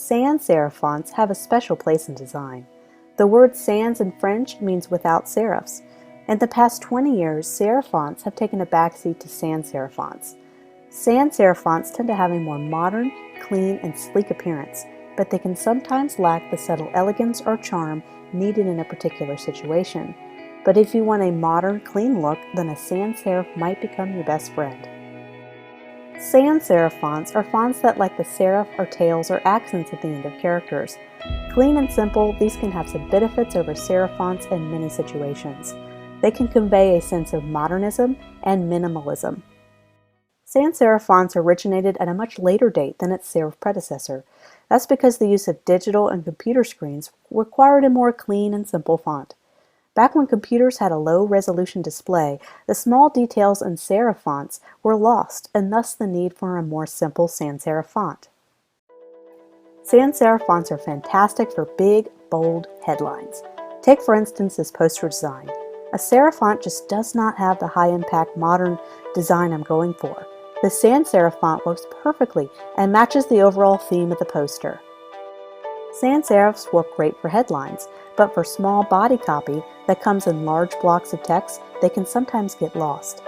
Sans serif fonts have a special place in design. The word sans in French means without serifs. In the past 20 years, serif fonts have taken a backseat to sans serif fonts. Sans serif fonts tend to have a more modern, clean, and sleek appearance, but they can sometimes lack the subtle elegance or charm needed in a particular situation. But if you want a modern, clean look, then a sans serif might become your best friend. Sans serif fonts are fonts that lack the serif or tails or accents at the end of characters. Clean and simple, these can have some benefits over serif fonts in many situations. They can convey a sense of modernism and minimalism. Sans serif fonts originated at a much later date than its serif predecessor. That's because the use of digital and computer screens required a more clean and simple font. Back when computers had a low-resolution display, the small details in serif fonts were lost, and thus the need for a more simple sans serif font. Sans serif fonts are fantastic for big, bold headlines. Take for instance this poster design. A serif font just does not have the high-impact modern design I'm going for. The sans serif font works perfectly and matches the overall theme of the poster. Sans serifs work great for headlines, but for small body copy that comes in large blocks of text, they can sometimes get lost.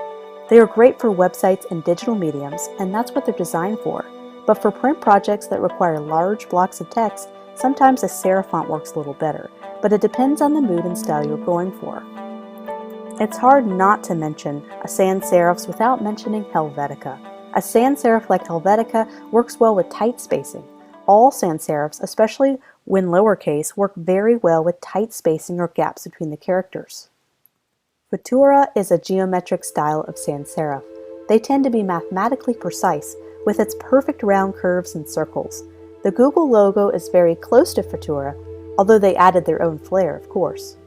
They are great for websites and digital mediums, and that's what they're designed for. But for print projects that require large blocks of text, sometimes a serif font works a little better, but it depends on the mood and style you're going for. It's hard not to mention a sans serifs without mentioning Helvetica. A sans serif like Helvetica works well with tight spacing. All sans serifs, especially when lowercase, work very well with tight spacing or gaps between the characters. Futura is a geometric style of sans serif. They tend to be mathematically precise, with its perfect round curves and circles. The Google logo is very close to Futura, although they added their own flair, of course.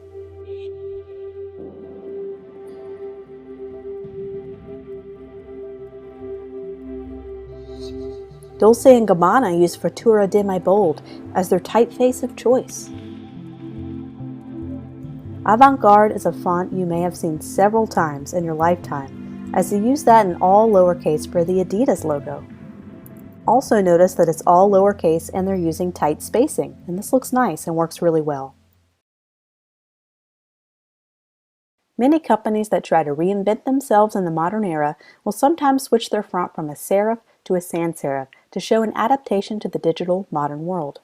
Dolce & Gabbana use Futura Demi Bold as their typeface of choice. Avant-Garde is a font you may have seen several times in your lifetime, as they use that in all lowercase for the Adidas logo. Also notice that it's all lowercase and they're using tight spacing, and this looks nice and works really well. Many companies that try to reinvent themselves in the modern era will sometimes switch their font from a serif to a sans serif to show an adaptation to the digital modern world.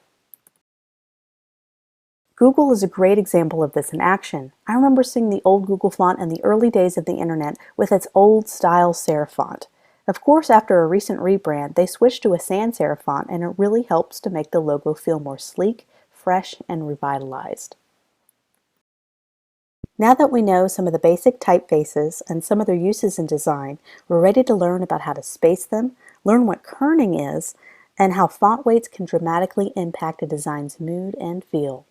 Google is a great example of this in action. I remember seeing the old Google font in the early days of the internet with its old style serif font. Of course, after a recent rebrand, they switched to a sans serif font, and it really helps to make the logo feel more sleek, fresh, and revitalized. Now that we know some of the basic typefaces and some of their uses in design, we're ready to learn about how to space them, learn what kerning is, and how font weights can dramatically impact a design's mood and feel.